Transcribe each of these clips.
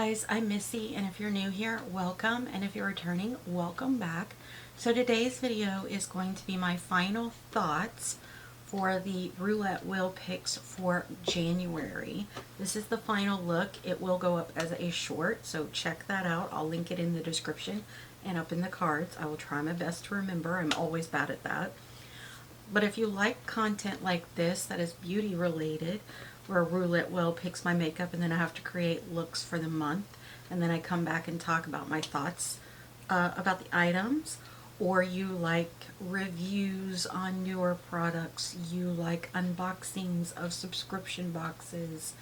guys, I'm Missy, and if you're new here, welcome, and if you're returning, welcome back. So today's video is going to be my final thoughts for the Roulette Wheel picks for January. This is the final look. It will go up as a short, so check that out. I'll link it in the description and up in the cards. I will try my best to remember. I'm always bad at that. But if you like content like this that is beauty related, where Roulette Wheel picks my makeup and then I have to create looks for the month, and then I come back and talk about my thoughts about the items, or you like reviews on newer products, you like unboxings of subscription boxes.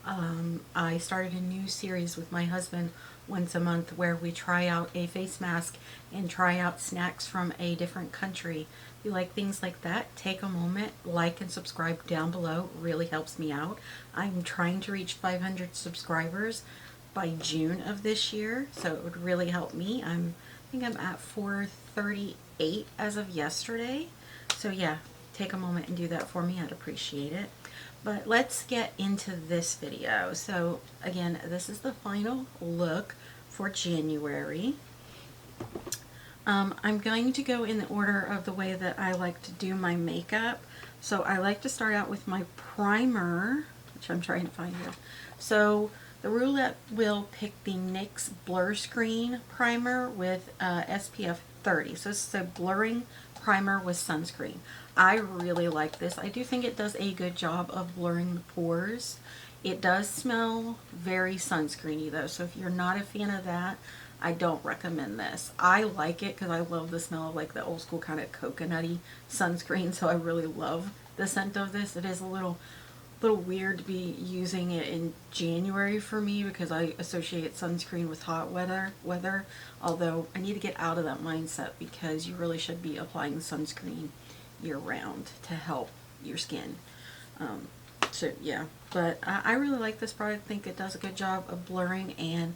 I started a new series with my husband once a month where we try out a face mask and try out snacks from a different country. If you like things like that, take a moment, like and subscribe down below. It really helps me out. I'm trying to reach 500 subscribers by June of this year, so it would really help me. I think I'm at 438 as of yesterday. So yeah, take a moment and do that for me. I'd appreciate it. But let's get into this video. So again, this is the final look for January. I'm going to go in the order of the way that I like to do my makeup. So I like to start out with my primer, which I'm trying to find here. So the Roulette Wheel picked the NYX Blur Screen primer with SPF 30. So this is a blurring primer with sunscreen. I really like this. I do think it does a good job of blurring the pores. It does smell very sunscreeny though, so if you're not a fan of that, I don't recommend this. I like it because I love the smell of like the old school kind of coconutty sunscreen, so I really love the scent of this. It is a little weird to be using it in January for me because I associate sunscreen with hot weather, although I need to get out of that mindset because you really should be applying sunscreen year round to help your skin. So yeah, but I really like this product. I think it does a good job of blurring, and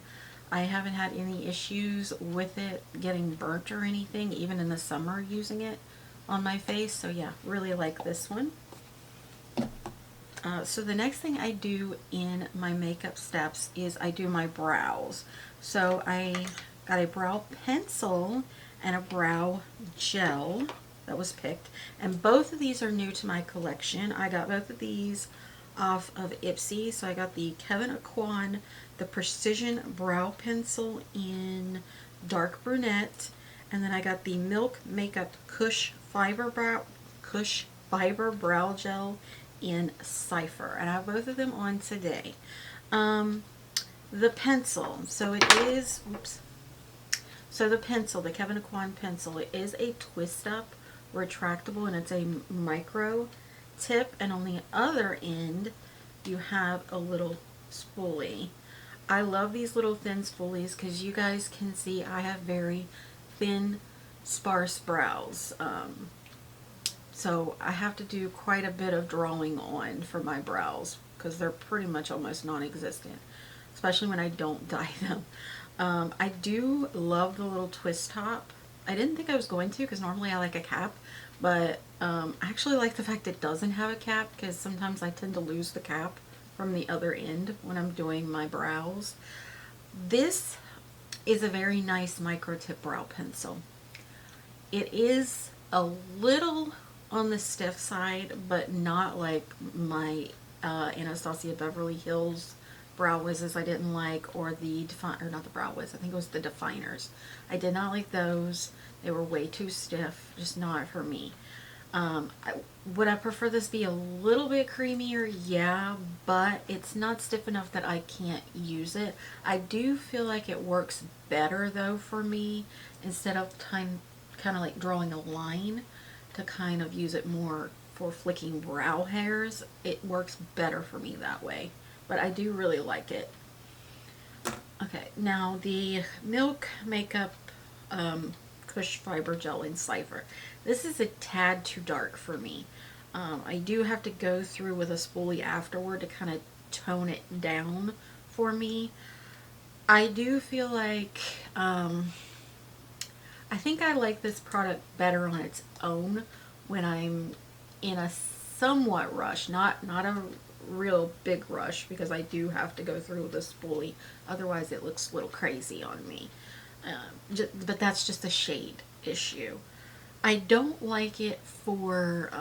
I haven't had any issues with it getting burnt or anything, even in the summer using it on my face. So yeah, really like this one. So the next thing I do in my makeup steps is I do my brows. So I got a brow pencil and a brow gel that was picked, and both of these are new to my collection. I got both of these off of Ipsy. So I got the Kevyn Aucoin, the Precision Brow Pencil in Dark Brunette, and then I got the Milk Makeup Kush Fiber Brow Gel in Cypher, and I have both of them on today. The pencil, so it is, so the pencil, the Kevyn Aucoin pencil, it is a twist up retractable, and it's a micro tip, and on the other end you have a little spoolie. I love these little thin spoolies because you guys can see I have very thin, sparse brows. So I have to do quite a bit of drawing on for my brows because they're pretty much almost non-existent, especially when I don't dye them. I do love the little twist top. I didn't think I was going to because normally I like a cap, but I actually like the fact it doesn't have a cap because sometimes I tend to lose the cap from the other end when I'm doing my brows. This is a very nice micro tip brow pencil. It is a little on the stiff side, but not like my Anastasia Beverly Hills brow wizzes I didn't like, or the not the brow wiz, I think it was the definers. I did not like those. They were way too stiff, just not for me. Would I prefer this be a little bit creamier? Yeah, but it's not stiff enough that I can't use it. I do feel like it works better though for me, instead of kind of like drawing a line to kind of use it more for flicking brow hairs. It works better for me that way, but I do really like it. Okay, now the Milk Makeup Kush Fiber Gel in Cypher. This is a tad too dark for me. I do have to go through with a spoolie afterward to kind of tone it down for me. I do feel like I think I like this product better on its own when I'm in a somewhat rush, not a real big rush because I do have to go through the spoolie. Otherwise it looks a little crazy on me. But that's just a shade issue. I don't like it for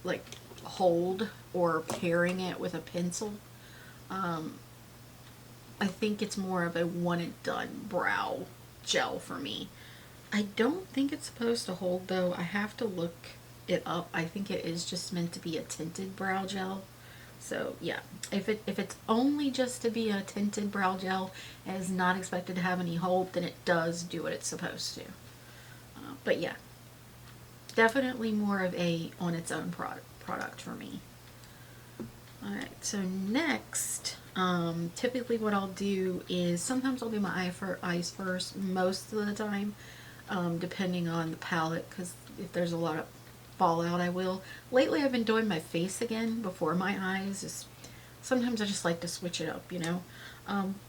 like hold or pairing it with a pencil. I think it's more of a one and done brow gel for me. I don't think it's supposed to hold though. I have to look it up. I think it is just meant to be a tinted brow gel. So yeah, if it's only just to be a tinted brow gel and is not expected to have any hold, then it does do what it's supposed to. But yeah, definitely more of a on its own product for me. Alright, so next, typically what I'll do is sometimes I'll do my eyes first, most of the time, depending on the palette, because if there's a lot of fallout I will. Lately I've been doing my face again before my eyes. Sometimes I just like to switch it up, you know.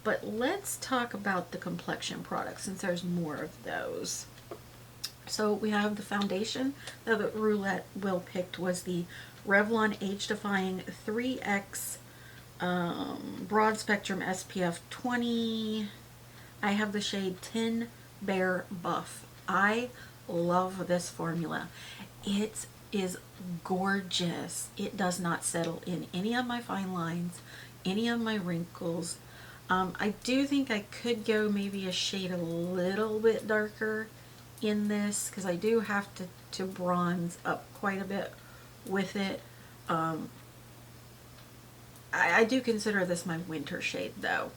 But let's talk about the complexion products since there's more of those. So we have the foundation that the Roulette Will picked was the Revlon Age Defying 3X Broad Spectrum SPF 20. I have the shade 10 Bare Buff. I love this formula. It is gorgeous. It does not settle in any of my fine lines, any of my wrinkles. I do think I could go maybe a shade a little bit darker in this because I do have to bronze up quite a bit with it. I do consider this my winter shade though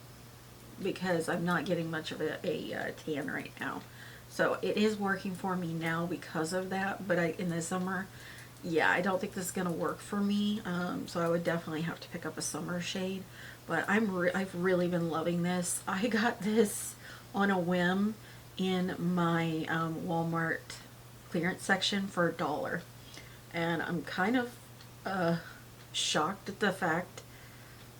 because I'm not getting much of a tan right now. So it is working for me now because of that, but in the summer, yeah, I don't think this is going to work for me. So I would definitely have to pick up a summer shade. But I've really been loving this. I got this on a whim in my Walmart clearance section for $1. And I'm kind of shocked at the fact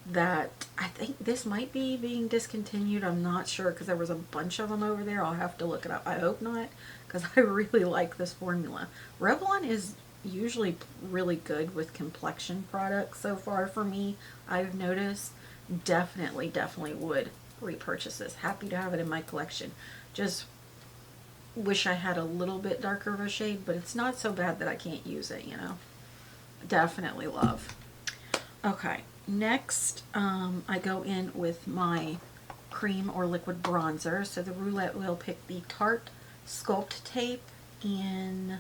that I think this might be being discontinued. I'm not sure because there was a bunch of them over there. I'll have to look it up. I hope not because I really like this formula. Revlon is usually really good with complexion products so far for me. I've noticed. Definitely would repurchase this. Happy to have it in my collection. Just wish I had a little bit darker of a shade, but it's not so bad that I can't use it, you know. Definitely love. Okay. Next, I go in with my cream or liquid bronzer. So the Roulette will pick the Tarte Sculpt Tape in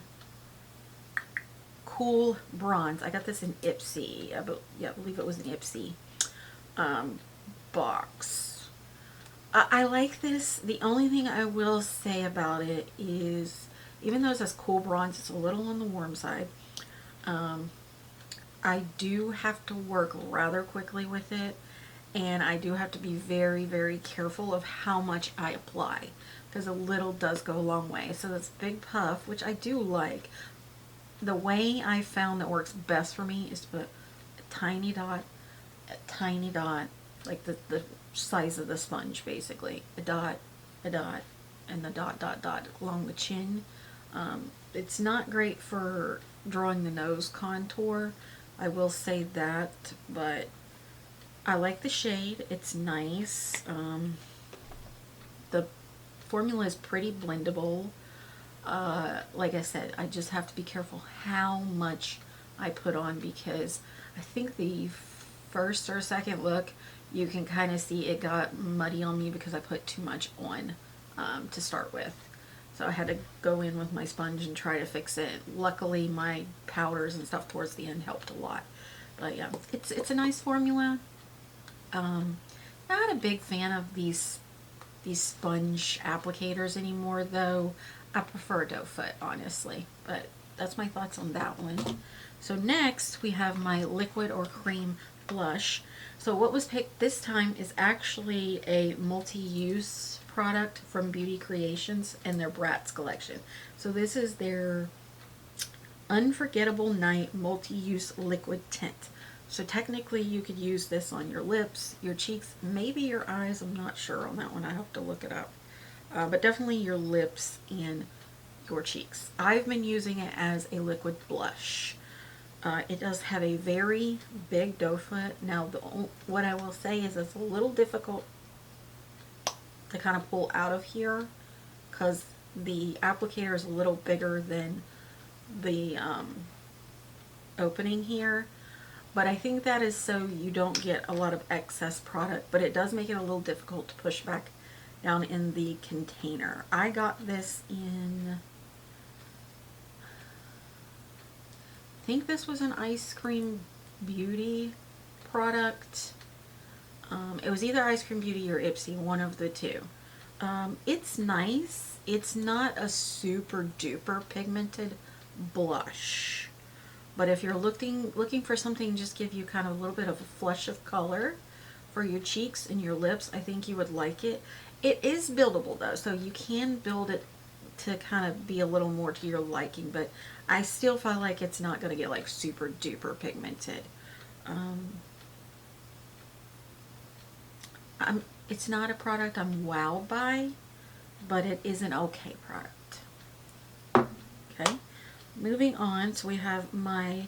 Cool Bronze. I got this in Ipsy. I believe it was an Ipsy box. I like this. The only thing I will say about it is, even though it says Cool Bronze, it's a little on the warm side. I do have to work rather quickly with it, and I do have to be very careful of how much I apply, because a little does go a long way. So this big puff, which I do like, the way I found that works best for me is to put a tiny dot, like the size of the sponge basically, a dot, and the dot along the chin. It's not great for drawing the nose contour, I will say that, but I like the shade. It's nice. The formula is pretty blendable. Like I said, I just have to be careful how much I put on, because I think the first or second look you can kind of see it got muddy on me because I put too much on to start with. So I had to go in with my sponge and try to fix it. Luckily my powders and stuff towards the end helped a lot. But yeah, it's a nice formula. Not a big fan of these sponge applicators anymore though. I prefer doe foot, honestly, but that's my thoughts on that one. So next we have my liquid or cream blush. So what was picked this time is actually a multi-use product from Beauty Creations and their Bratz collection. So this is their Unforgettable Night multi-use liquid tint. So technically you could use this on your lips, your cheeks, maybe your eyes. I'm not sure on that one. I have to look it up. But definitely your lips and your cheeks. I've been using it as a liquid blush. It does have a very big doe foot. Now, what I will say is it's a little difficult to kind of pull out of here because the applicator is a little bigger than the opening here. But I think that is so you don't get a lot of excess product, but it does make it a little difficult to push back down in the container. I got this in, I think this was an Ice Cream Beauty product. It was either Ice Cream Beauty or Ipsy, one of the two. It's nice. It's not a super duper pigmented blush. But if you're looking for something just give you kind of a little bit of a flush of color for your cheeks and your lips, I think you would like it. It is buildable though, so you can build it to kind of be a little more to your liking, but I still feel like it's not going to get like super duper pigmented. It's not a product I'm wowed by, but it is an okay product. Okay. Moving on, so we have my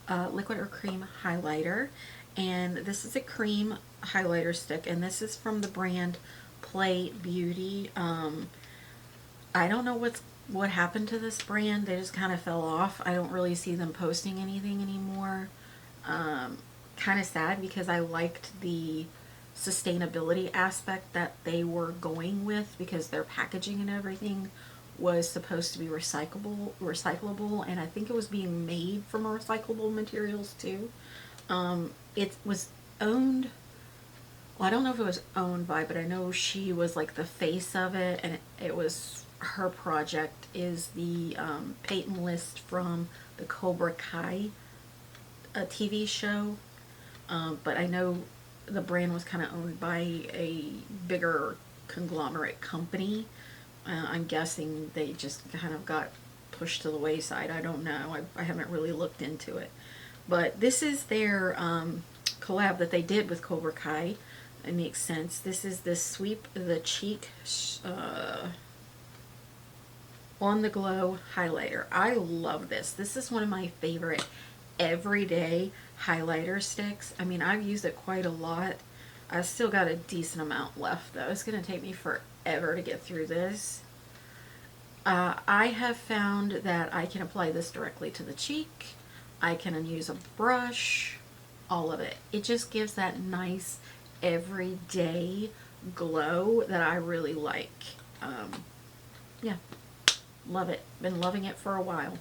liquid or cream highlighter, and this is a cream highlighter stick, and this is from the brand Pley Beauty. I don't know what happened to this brand. They just kind of fell off. I don't really see them posting anything anymore. Kind of sad because I liked the sustainability aspect that they were going with, because their packaging and everything was supposed to be recyclable, and I think it was being made from recyclable materials too. It was owned, well, I don't know if it was owned by, but I know she was like the face of it, and it was her project is the patent list from the Cobra Kai TV show. But I know the brand was kind of owned by a bigger conglomerate company. I'm guessing they just kind of got pushed to the wayside. I don't know. I haven't really looked into it. But this is their collab that they did with Cobra Kai. It makes sense. This is the Sweep the Cheek On-the-Glo highlighter. I love this. This is one of my favorite everyday highlighter sticks. I mean, I've used it quite a lot. I've still got a decent amount left though. It's going to take me forever to get through this. I have found that I can apply this directly to the cheek. I can use a brush, all of it. It just gives that nice everyday glow that I really like. Yeah, love it. Been loving it for a while.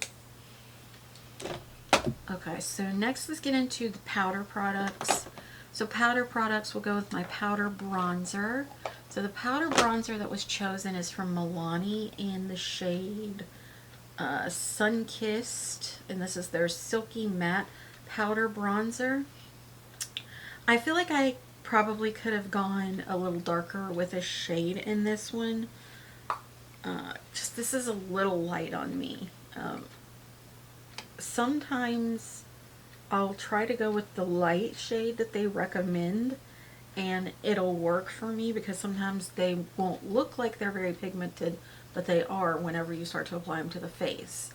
Okay, so next let's get into the powder products. So powder products will go with my powder bronzer. So the powder bronzer that was chosen is from Milani in the shade Sun-Kissed, and this is their Silky Matte Powder Bronzer. I feel like I probably could have gone a little darker with a shade in this one. Just this is a little light on me. Sometimes I'll try to go with the light shade that they recommend, and it'll work for me because sometimes they won't look like they're very pigmented, but they are whenever you start to apply them to the face.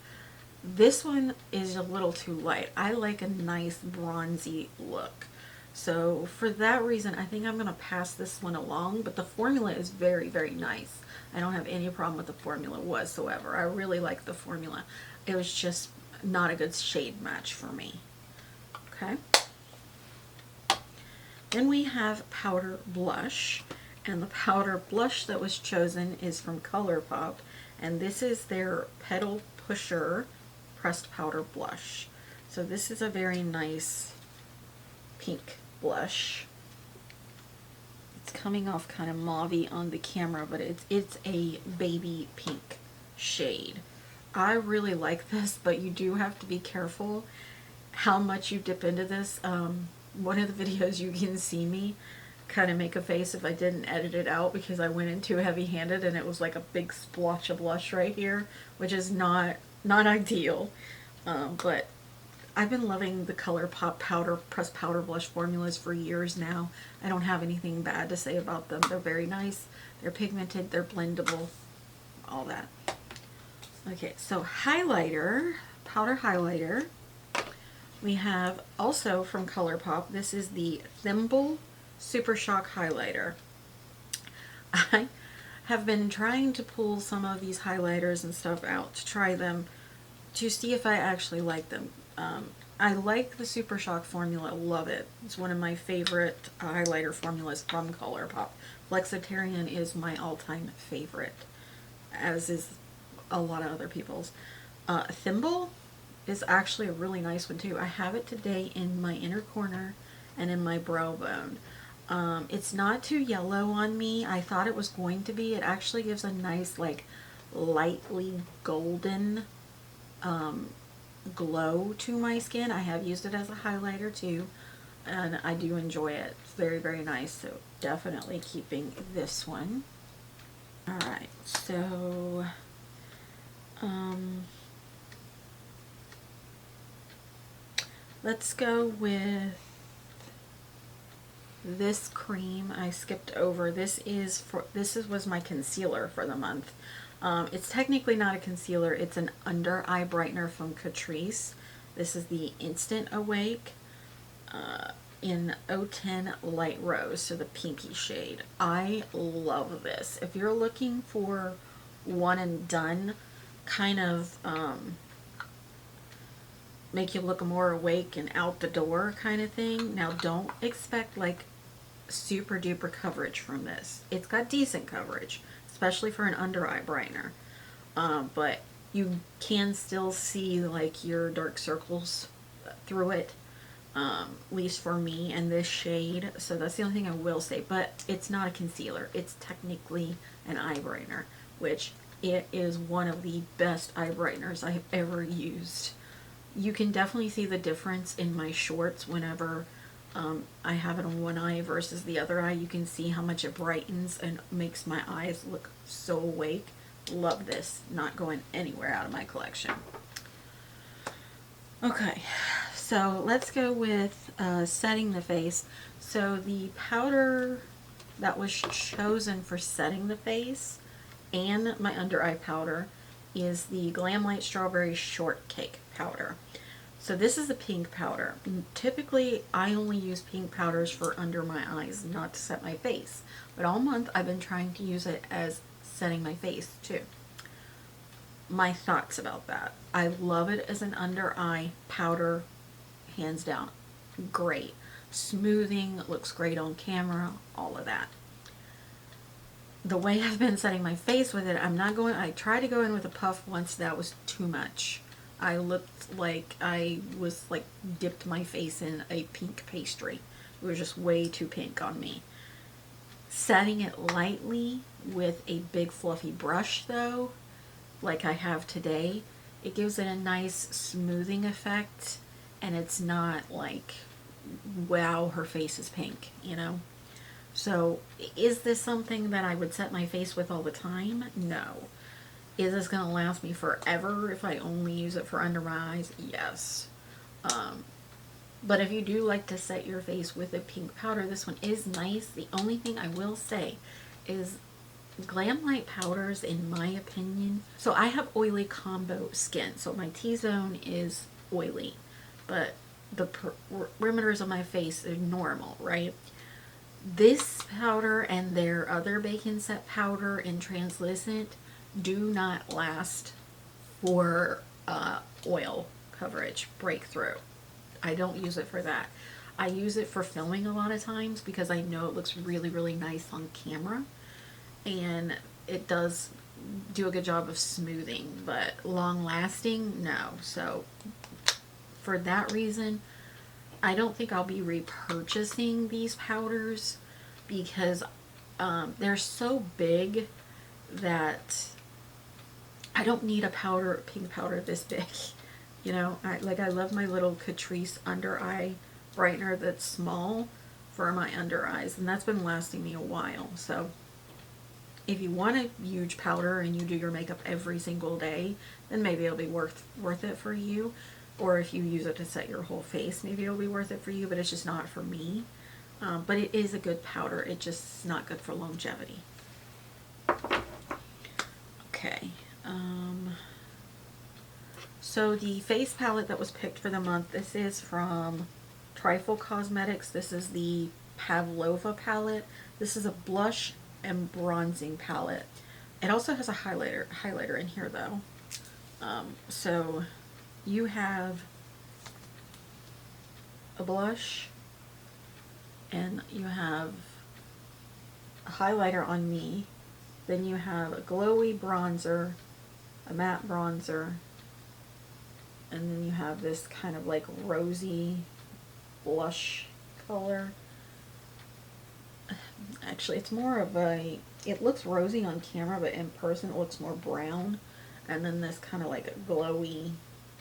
This one is a little too light. I like a nice bronzy look. So for that reason, I think I'm going to pass this one along, but the formula is very, very nice. I don't have any problem with the formula whatsoever. I really like the formula. It was just not a good shade match for me. Okay. Then we have powder blush, and the powder blush that was chosen is from ColourPop, and this is their Petal Pusher pressed powder blush. So this is a very nice pink blush. It's coming off kind of mauvey on the camera, but it's a baby pink shade. I really like this, but you do have to be careful how much you dip into this. One of the videos you can see me kind of make a face if I didn't edit it out because I went in too heavy-handed and it was like a big splotch of blush right here, which is not ideal. But I've been loving the ColourPop powder pressed powder blush formulas for years now. I don't have anything bad to say about them. They're very nice. They're pigmented. They're blendable. All that. Okay, so highlighter, powder highlighter. we have also from ColourPop, this is the Thimble Supershock Highlighter. I have been trying to pull some of these highlighters and stuff out to try them to see if I actually like them. I like the Supershock formula, love it. It's one of my favorite highlighter formulas from ColourPop. Flexitarian is my all-time favorite, as is a lot of other people's. Thimble is actually a really nice one too. I have it today in my inner corner and in my brow bone. It's not too yellow on me. I thought it was going to be. It actually gives a nice, like, lightly golden glow to my skin. I have used it as a highlighter too, and I do enjoy it. It's very, very nice. So definitely keeping this one. Alright, so let's go with this cream. I skipped over. This was my concealer for the month. It's technically not a concealer, it's an under eye brightener from Catrice. This is the Instant Awake in 010 Light Rose, so the pinky shade. I love this. If you're looking for one and done, kind of make you look more awake and out the door kind of thing. Now don't expect like super duper coverage from this. It's got decent coverage, especially for an under eye brightener, but you can still see like your dark circles through it, at least for me and this shade. So that's the only thing I will say, but it's not a concealer. It's technically an eye brightener, which it is one of the best eye brighteners I've ever used. You can definitely see the difference in my shorts whenever I have it on one eye versus the other eye. You can see how much it brightens and makes my eyes look so awake. Love this. Not going anywhere out of my collection. Okay, so let's go with setting the face. So the powder that was chosen for setting the face and my under eye powder is the Glamlite Strawberry Shortcake powder. So this is a pink powder. Typically, I only use pink powders for under my eyes, not to set my face. But all month, I've been trying to use it as setting my face, too. My thoughts about that. I love it as an under eye powder, hands down. Great. Smoothing, looks great on camera, all of that. The way I've been setting my face with it, I tried to go in with a puff once, that was too much. I looked like I was like dipped my face in a pink pastry. It was just way too pink on me. Setting it lightly with a big fluffy brush though, like I have today, it gives it a nice smoothing effect, and it's not like, wow, her face is pink, you know? So is this something that I would set my face with all the time? No. Is this going to last me forever if I only use it for under my eyes? Yes. But if you do like to set your face with a pink powder, this one is nice. The only thing I will say is Glamlite powders, in my opinion, so I have oily combo skin, so my T-zone is oily, but the perimeters of my face are normal, right? This powder and their other Bacon Set powder in translucent do not last for oil coverage breakthrough. I don't use it for that. I use it for filming a lot of times because I know it looks really, really nice on camera, and it does do a good job of smoothing, but long lasting, no. So for that reason, I don't think I'll be repurchasing these powders because they're so big that I don't need a pink powder this big. You know, I love my little Catrice under eye brightener that's small for my under eyes, and that's been lasting me a while. So if you want a huge powder and you do your makeup every single day, then maybe it'll be worth it for you. Or if you use it to set your whole face, maybe it'll be worth it for you, but it's just not for me. But it is a good powder. It just is not good for longevity. Okay. So the face palette that was picked for the month, this is from Trifle Cosmetics. This is the Pavlova palette. This is a blush and bronzing palette. It also has a highlighter in here though. So you have a blush and you have a highlighter on me. Then you have a glowy bronzer, a matte bronzer, and then you have this kind of like rosy blush color. Actually, it's more of a, it looks rosy on camera, but in person it looks more brown. And then this kind of like a glowy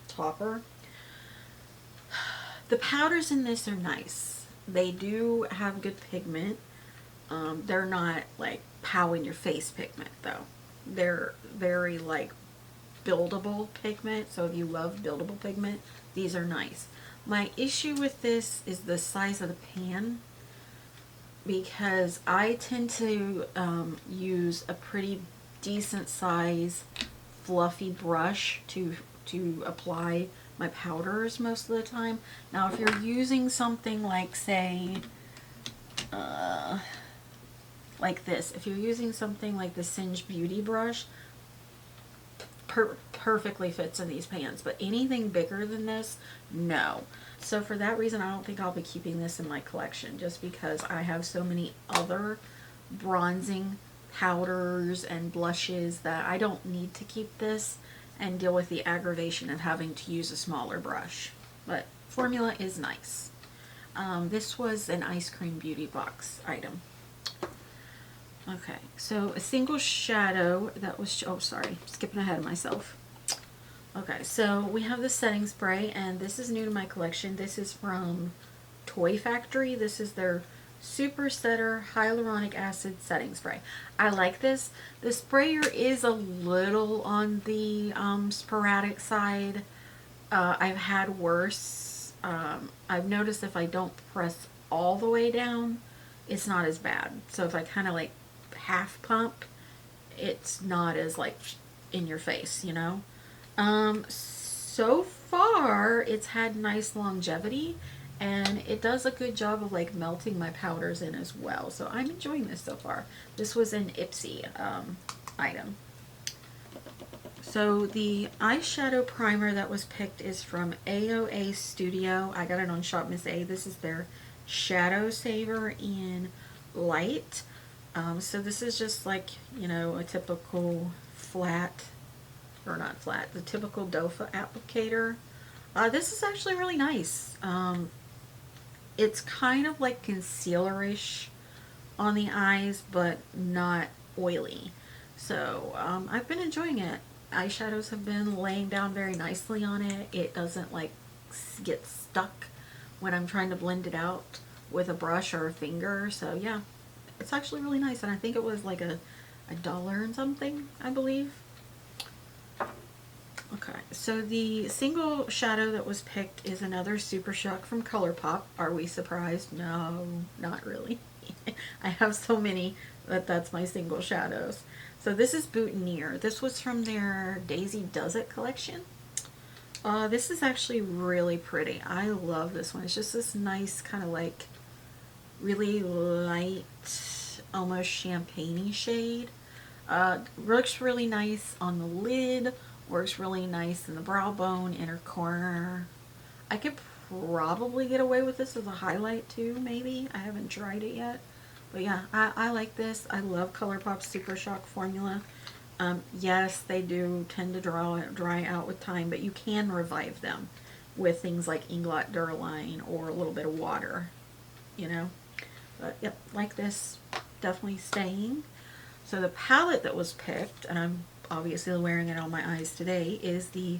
topper. The powders in this are nice. They do have good pigment. They're not like pow in your face pigment though. They're very like buildable pigment. So if you love buildable pigment, these are nice. My issue with this is the size of the pan, because I tend to use a pretty decent size fluffy brush to apply my powders most of the time. Now if you're using something like, say, like this, if you're using something like the Singe Beauty brush, perfectly fits in these pans, but anything bigger than this, no. So for that reason, I don't think I'll be keeping this in my collection, just because I have so many other bronzing powders and blushes that I don't need to keep this and deal with the aggravation of having to use a smaller brush. But formula is nice. This was an Ice Cream Beauty Box item. Okay, so a single shadow that was, oh sorry, skipping ahead of myself. Okay, so we have the setting spray, and this is new to my collection. This is from ToyFactory. This is their Super Setter Hyaluronic Acid Setting Spray. I like this. The sprayer is a little on the sporadic side. I've had worse. I've noticed if I don't press all the way down, it's not as bad. So if I kind of like half pump, it's not as like in your face, you know. So far it's had nice longevity, and it does a good job of like melting my powders in as well. So I'm enjoying this so far. This was an Ipsy item. So the eyeshadow primer that was picked is from AOA Studio. I got it on Shop Miss A. This is their Shadow Saver in Light. So this is just like, you know, a typical flat, or not flat, the typical doe-foot applicator. This is actually really nice. It's kind of like concealer-ish on the eyes, but not oily. So I've been enjoying it. Eyeshadows have been laying down very nicely on it. It doesn't like get stuck when I'm trying to blend it out with a brush or a finger. So yeah, it's actually really nice, and I think it was like a $1 and something, I believe. Okay, so the single shadow that was picked is another Supershock from ColourPop. Are we surprised? No, not really. I have so many that that's my single shadows. So this is Bouttinere. This was from their Daisy Does It collection. This is actually really pretty. I love this one. It's just this nice kind of like really light, almost champagne-y shade. Looks really nice on the lid. Works really nice in the brow bone, inner corner. I could probably get away with this as a highlight too, maybe. I haven't tried it yet. But yeah, I like this. I love ColourPop's Super Shock formula. Yes, they do tend to dry out with time, but you can revive them with things like Inglot Duraline or a little bit of water, you know. But yep, like this, definitely staying. So the palette that was picked, and I'm obviously wearing it on my eyes today, is the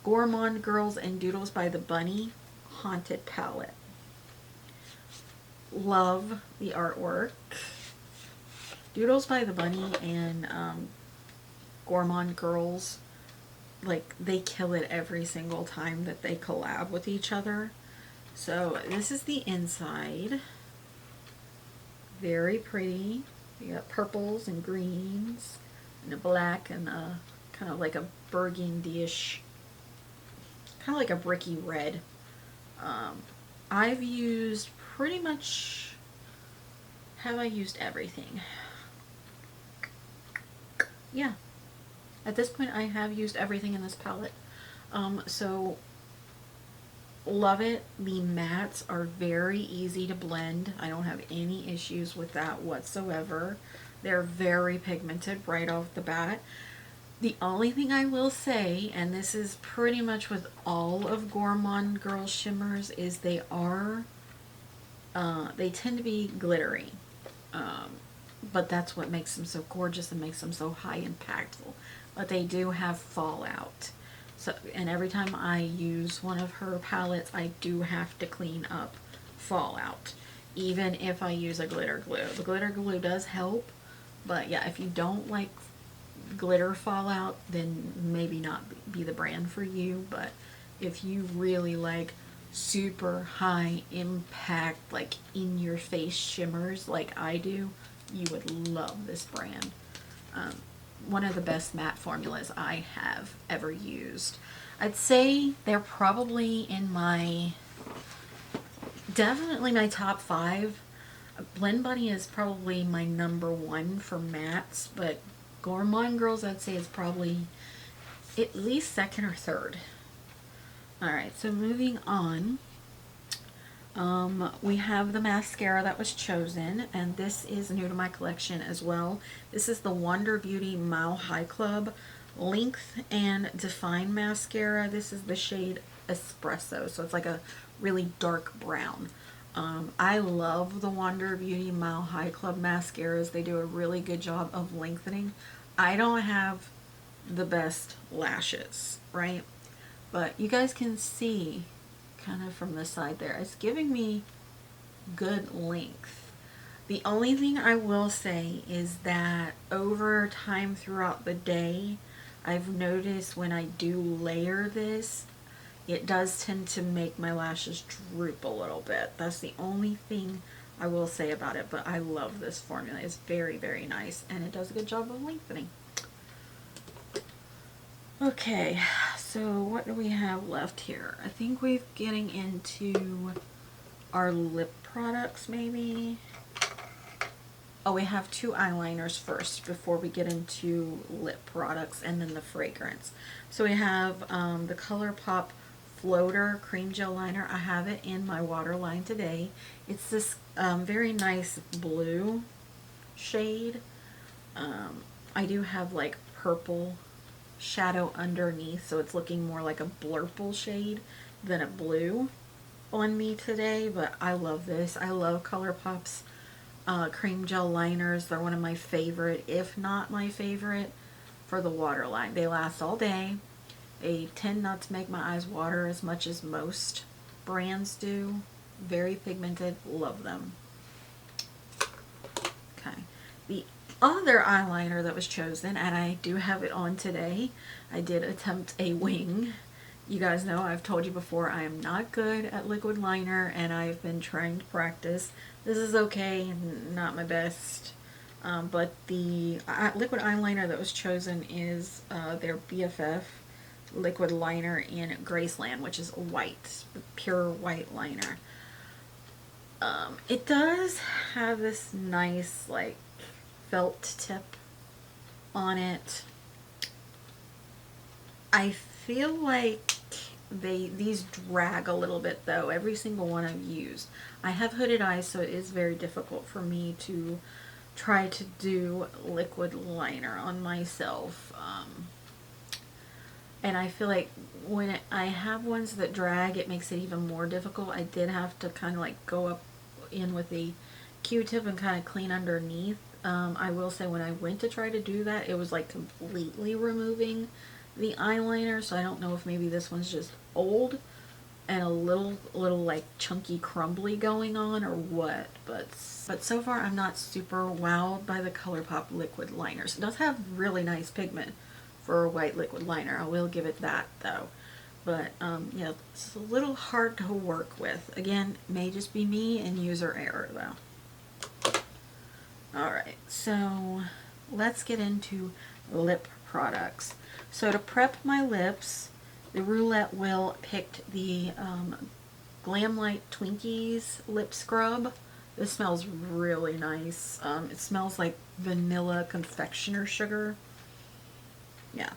Gourmand Girls and Doodles by the Bunny Haunted Palette. Love the artwork. Doodles by the Bunny and Gourmand Girls, like, they kill it every single time that they collab with each other. So this is the inside. Very pretty. You got purples and greens and a black and a kind of like a burgundy-ish kind of like a bricky red. I've used pretty much, have I used everything? Yeah. At this point, I have used everything in this palette. So love it. The mattes are very easy to blend. I don't have any issues with that whatsoever. They're very pigmented right off the bat. The only thing I will say, and this is pretty much with all of Gourmand Girl shimmers, is they tend to be glittery. But that's what makes them so gorgeous and makes them so high impactful. But they do have fallout. So, and every time I use one of her palettes, I do have to clean up fallout, even if I use a glitter glue. The glitter glue does help, but yeah, if you don't like glitter fallout, then maybe not be the brand for you. But if you really like super high impact, like in your face shimmers like I do, you would love this brand. One of the best matte formulas I have ever used. I'd say they're probably in definitely my top 5. Blend Bunny is probably my #1 for mattes, but Gourmand Girls I'd say is probably at least 2nd or 3rd. Alright, so moving on. We have the mascara that was chosen, and this is new to my collection as well. This is the Wonder Beauty Mile High Club Length and Define Mascara. This is the shade Espresso, so it's like a really dark brown. I love the Wonder Beauty Mile High Club mascaras. They do a really good job of lengthening. I don't have the best lashes, right? But you guys can see kind of from the side there, it's giving me good length. The only thing I will say is that over time throughout the day, I've noticed when I do layer this, it does tend to make my lashes droop a little bit. That's the only thing I will say about it, but I love this formula. It's very, very nice, and it does a good job of lengthening. Okay, so what do we have left here? I think we're getting into our lip products, maybe. Oh, we have 2 eyeliners first before we get into lip products and then the fragrance. So we have the ColourPop Floater Cream Gel Liner. I have it in my waterline today. It's this very nice blue shade. I do have like purple shadow underneath, so it's looking more like a blurple shade than a blue on me today, but I love this. I love ColourPop's cream gel liners. They're one of my favorite, if not my favorite, for the waterline. They last all day. They tend not to make my eyes water as much as most brands do. Very pigmented. Love them. Okay. The other eyeliner that was chosen, and I do have it on today, I did attempt a wing. You guys know I've told you before I am not good at liquid liner, and I've been trying to practice. This is okay, not my best, but the liquid eyeliner that was chosen is their BFF liquid liner in Graceland, which is white, pure white liner. It does have this nice like felt tip on it. I feel like these drag a little bit though, every single one I've used. I have hooded eyes, so it is very difficult for me to try to do liquid liner on myself. And I feel like when I have ones that drag, it makes it even more difficult. I did have to kind of like go up in with a Q-tip and kind of clean underneath. I will say when I went to try to do that, it was like completely removing the eyeliner, so I don't know if maybe this one's just old and a little like chunky crumbly going on or what, but so far I'm not super wowed by the ColourPop liquid liners. It does have really nice pigment for a white liquid liner, I will give it that though, but yeah, it's a little hard to work with. Again, may just be me and user error though. Alright, so let's get into lip products. So to prep my lips, the Roulette Will picked the Glamlite Twinkies lip scrub. This smells really nice. It smells like vanilla confectioner sugar. Yeah.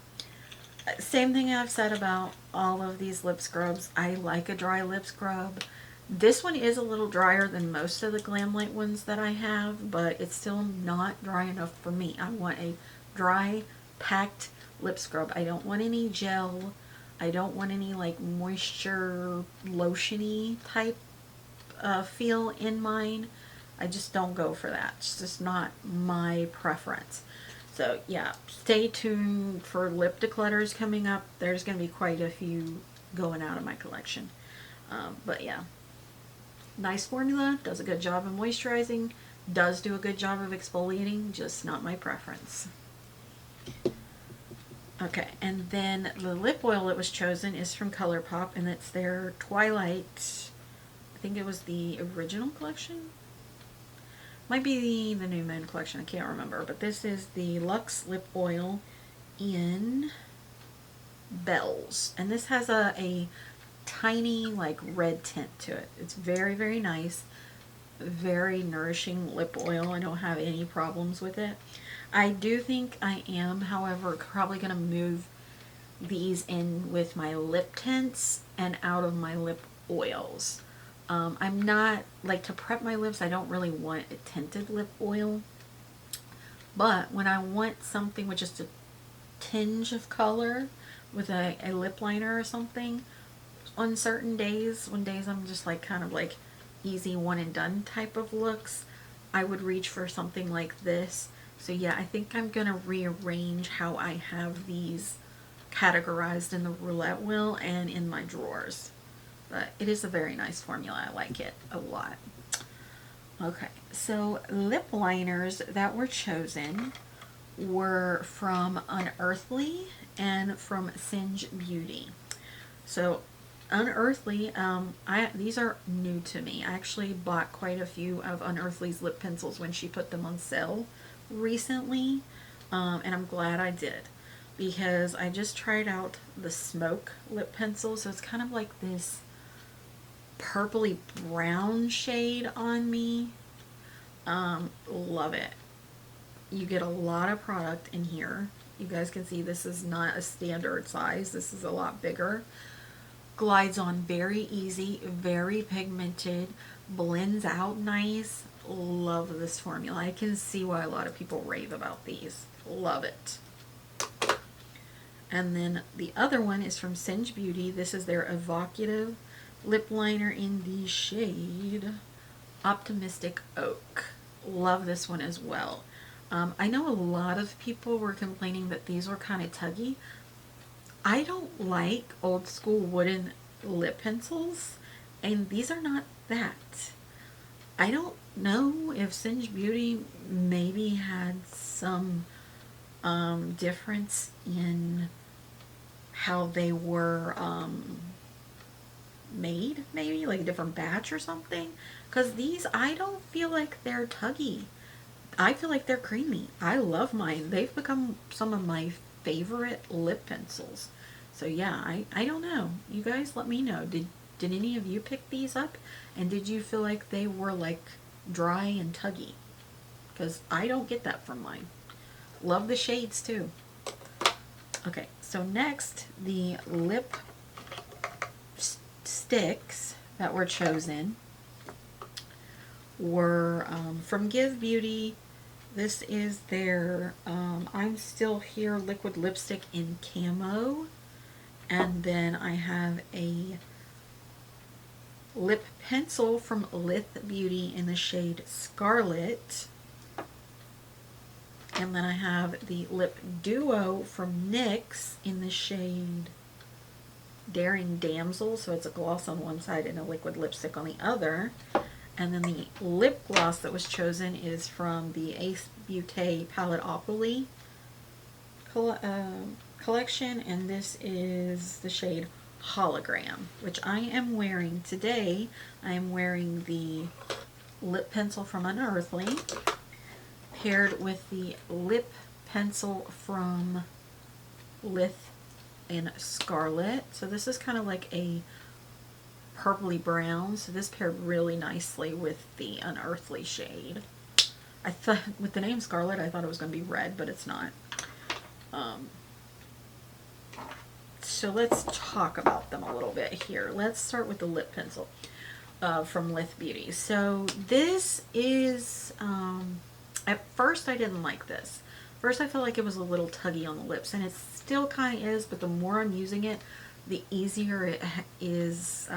Same thing I've said about all of these lip scrubs. I like a dry lip scrub. This one is a little drier than most of the Glamlite ones that I have, but it's still not dry enough for me. I want a dry, packed lip scrub. I don't want any gel. I don't want any like moisture lotiony type feel in mine. I just don't go for that. It's just not my preference. So yeah, stay tuned for lip declutters coming up. There's going to be quite a few going out of my collection. But yeah, nice formula, does a good job of moisturizing, does do a good job of exfoliating, just not my preference. Okay, and then the lip oil that was chosen is from ColourPop, and it's their Twilight, I think it was the original collection? Might be the New Moon collection, I can't remember, but this is the Luxe Lip Oil in Bells, and this has a tiny like red tint to it. It's very, very nice, very nourishing lip oil. I don't have any problems with it. I do think I am, however, probably going to move these in with my lip tints and out of my lip oils. I'm not, like, to prep my lips, I don't really want a tinted lip oil. But when I want something with just a tinge of color with a lip liner or something, on certain days, when days I'm just like kind of like easy one and done type of looks, I would reach for something like this. So yeah, I think I'm going to rearrange how I have these categorized in the roulette wheel and in my drawers. But it is a very nice formula. I like it a lot. Okay, so lip liners that were chosen were from Unearthly and from Singe Beauty. So Unearthly, these are new to me. I actually bought quite a few of Unearthly's lip pencils when she put them on sale recently, and I'm glad I did, because I just tried out the Smoke lip pencil. So it's kind of like this purpley brown shade on me. Love it. You get a lot of product in here. You guys can see this is not a standard size. This is a lot bigger. Glides on very easy, very pigmented, blends out nice. Love this formula. I can see why a lot of people rave about these. Love it. And then the other one is from Singe Beauty. This is their evocative lip liner in the shade Optimistic Oak. Love this one as well. I know a lot of people were complaining that these were kind of tuggy. I don't like old school wooden lip pencils, and these are not that. I don't know if Singe Beauty maybe had some difference in how they were made, maybe like a different batch or something, because these, I don't feel like they're tuggy. I feel like they're creamy. I love mine. They've become some of my favorite lip pencils. So yeah, I don't know. You guys let me know. Did any of you pick these up? And did you feel like they were like dry and tuggy? Because I don't get that from mine. Love the shades too. Okay, so next, the lip sticks that were chosen were from Give Beauty. This is their I'm Still Here liquid lipstick in camo. And then I have a lip pencil from Lith Beauty in the shade Scarlet. And then I have the lip duo from NYX in the shade Daring Damsel. So it's a gloss on one side and a liquid lipstick on the other. And then the lip gloss that was chosen is from the Ace Beauté Palette Opoly collection, and this is the shade Hologram, which I am wearing today. I am wearing the lip pencil from Unearthly paired with the lip pencil from Lith in Scarlet. So this is kind of like a purpley brown. So this paired really nicely with the Unearthly shade. I thought with the name Scarlet, I thought it was going to be red, but it's not. So let's talk about them a little bit here. Let's start with the lip pencil from Lith Beauty. So this is, at first I didn't like this. First I felt like it was a little tuggy on the lips, and it still kind of is, but the more I'm using it, the easier it is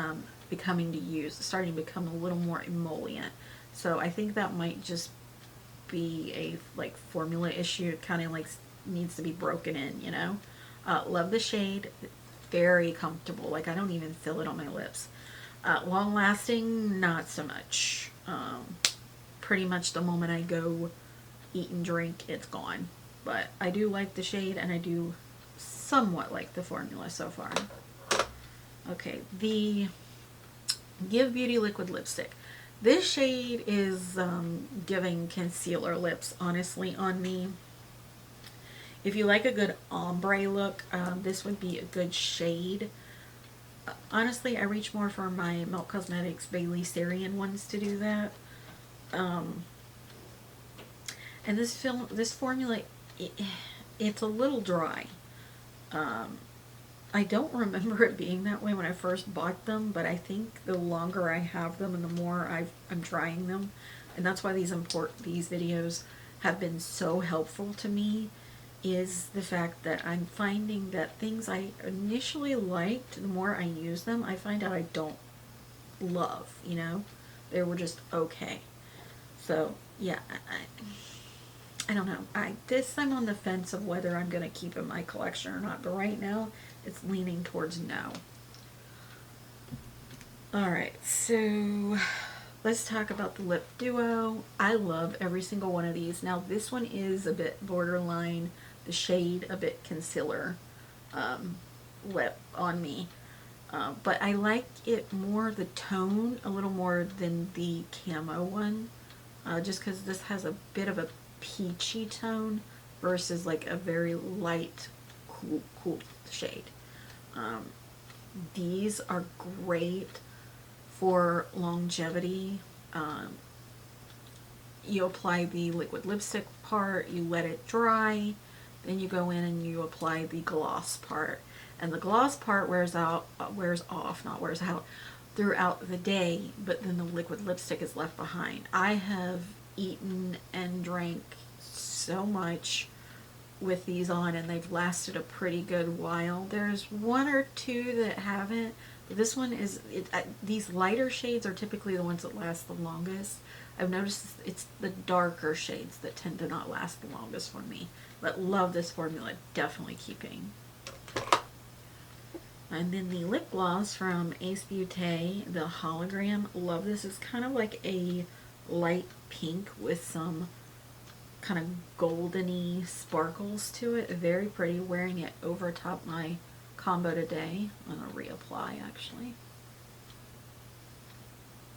becoming to use. It's starting to become a little more emollient. So I think that might just be a like formula issue. It kind of like needs to be broken in, you know. Love the shade, very comfortable. Like I don't even feel it on my lips. Long lasting, not so much. Pretty much the moment I go eat and drink, it's gone. But I do like the shade, and I do somewhat like the formula so far. Okay, the Give Beauty Liquid Lipstick. This shade is giving concealer lips, honestly, on me. If you like a good ombre look, this would be a good shade. Honestly, I reach more for my Milk Cosmetics Bailey Sarian ones to do that. And this formula, it's a little dry. I don't remember it being that way when I first bought them, but I think the longer I have them and the more I'm trying them, and that's why these videos have been so helpful to me, is the fact that I'm finding that things I initially liked, the more I use them, I find out I don't love, you know? They were just okay. So, yeah, I don't know. I'm on the fence of whether I'm going to keep in my collection or not, but right now, it's leaning towards no. Alright, so let's talk about the Lip Duo. I love every single one of these. Now, this one is a bit borderline, the shade a bit concealer lip on me. But I like it more, the tone, a little more than the camo one. Just because this has a bit of a peachy tone versus like a very light, cool shade. These are great for longevity. You apply the liquid lipstick part, you let it dry, then you go in and you apply the gloss part. And the gloss part wears off throughout the day, but then the liquid lipstick is left behind. I have eaten and drank so much with these on, and they've lasted a pretty good while. There's one or two that haven't, but this one is, these lighter shades are typically the ones that last the longest. I've noticed it's the darker shades that tend to not last the longest for me, but love this formula, definitely keeping. And then the lip gloss from Ace Beauté, the hologram, love this. It's kind of like a light pink with some kind of goldeny sparkles to it. Very pretty. Wearing it over top my combo today. I'm going to reapply actually.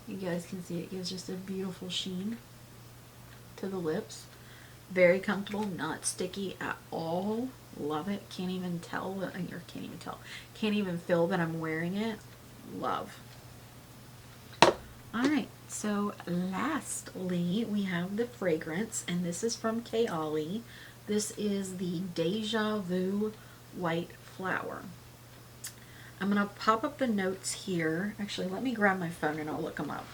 You guys can see it gives just a beautiful sheen to the lips. Very comfortable, not sticky at all. Love it. Can't even tell, can't even feel that I'm wearing it. Love. Alright, so lastly we have the fragrance, and this is from Kayali. This is the Deja Vu White Flower. I'm going to pop up the notes here. Actually, let me grab my phone and I'll look them up.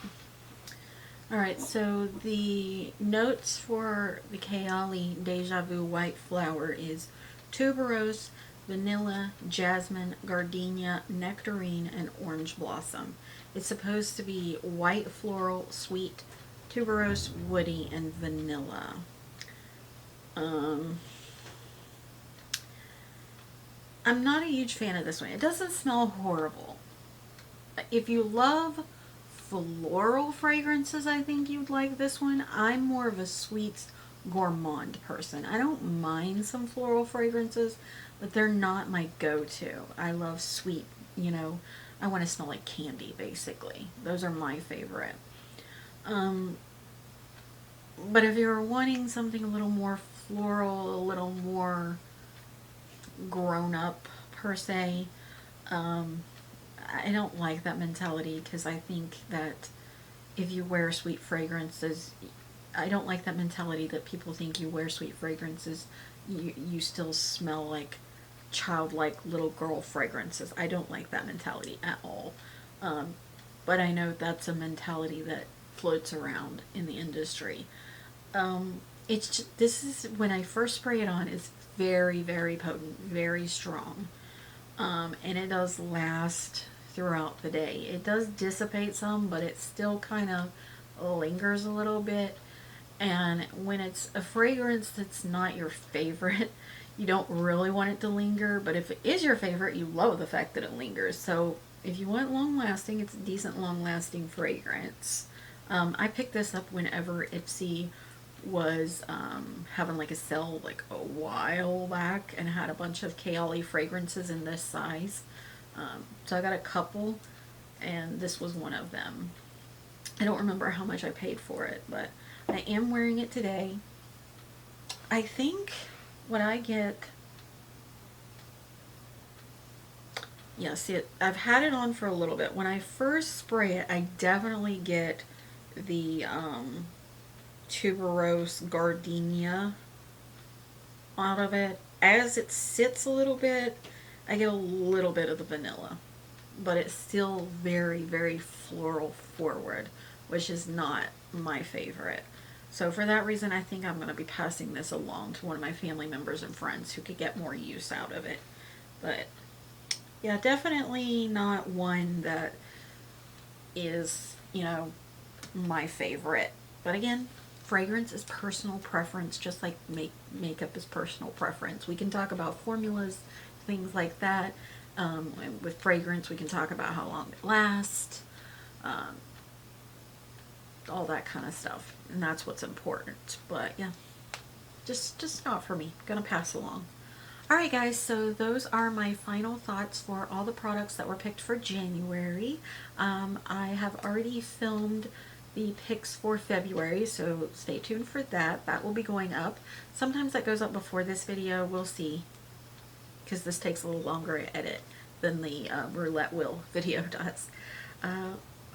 Alright, so the notes for the Kayali Deja Vu White Flower is tuberose, vanilla, jasmine, gardenia, nectarine, and orange blossom. It's supposed to be white floral, sweet, tuberose, woody, and vanilla. I'm not a huge fan of this one. It doesn't smell horrible. If you love floral fragrances, I think you'd like this one. I'm more of a sweets gourmand person. I don't mind some floral fragrances, but they're not my go-to. I love sweet, you know, I want to smell like candy, basically. Those are my favorite. But if you're wanting something a little more floral, a little more grown-up per se. I don't like that mentality because I think that if you wear sweet fragrances, I don't like that mentality that people think you wear sweet fragrances, you still smell like childlike little girl fragrances. I don't like that mentality at all. But I know that's a mentality that floats around in the industry. It's just, this is when I first spray it on, it's very, very potent, very strong. And it does last throughout the day. It does dissipate some, but it still kind of lingers a little bit. And when it's a fragrance that's not your favorite, you don't really want it to linger. But if it is your favorite, you love the fact that it lingers. So if you want long lasting, it's a decent long lasting fragrance. I picked this up whenever Ipsy was having like a sale like a while back and had a bunch of Kayali fragrances in this size. So I got a couple, and this was one of them. I don't remember how much I paid for it, but I am wearing it today. I think when I get, yeah, see, I've had it on for a little bit. When I first spray it, I definitely get the tuberose gardenia out of it. As it sits a little bit, I get a little bit of the vanilla, but it's still very, very floral forward, which is not my favorite. So for that reason, I think I'm going to be passing this along to one of my family members and friends who could get more use out of it. But yeah, definitely not one that is, you know, my favorite. But again, fragrance is personal preference, just like makeup is personal preference. We can talk about formulas, things like that. With fragrance, we can talk about how long it lasts, all that kind of stuff, and that's what's important. But yeah, just not for me. Gonna pass along. Alright guys, so those are my final thoughts for all the products that were picked for January. I have already filmed the picks for February, so stay tuned for that. That will be going up. Sometimes that goes up before this video, we'll see, because this takes a little longer to edit than the Roulette Wheel video does.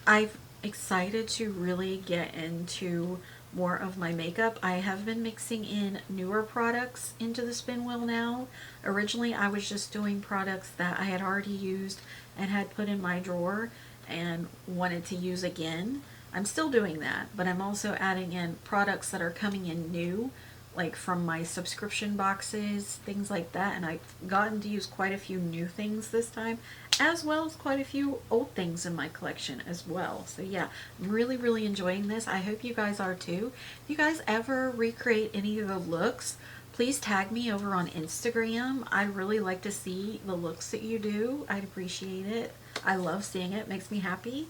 I'm excited to really get into more of my makeup. I have been mixing in newer products into the spin wheel now. Originally I was just doing products that I had already used and had put in my drawer and wanted to use again. I'm still doing that, but I'm also adding in products that are coming in new, like from my subscription boxes, things like that, and I've gotten to use quite a few new things this time, as well as quite a few old things in my collection as well. So yeah, I'm really, really enjoying this. I hope you guys are too. If you guys ever recreate any of the looks, please tag me over on Instagram. I'd really like to see the looks that you do. I'd appreciate it. I love seeing it. It makes me happy.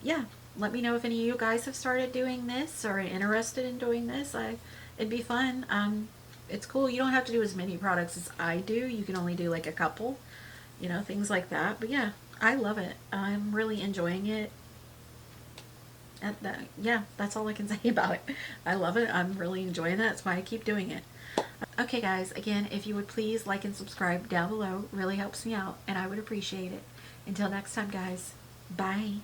Yeah, let me know if any of you guys have started doing this or are interested in doing this. It'd be fun. It's cool. You don't have to do as many products as I do. You can only do like a couple, you know, things like that. But yeah, I love it. I'm really enjoying it. Yeah, that's all I can say about it. I love it. I'm really enjoying that. That's why I keep doing it. Okay guys, again, if you would please like and subscribe down below, really helps me out and I would appreciate it. Until next time guys, bye.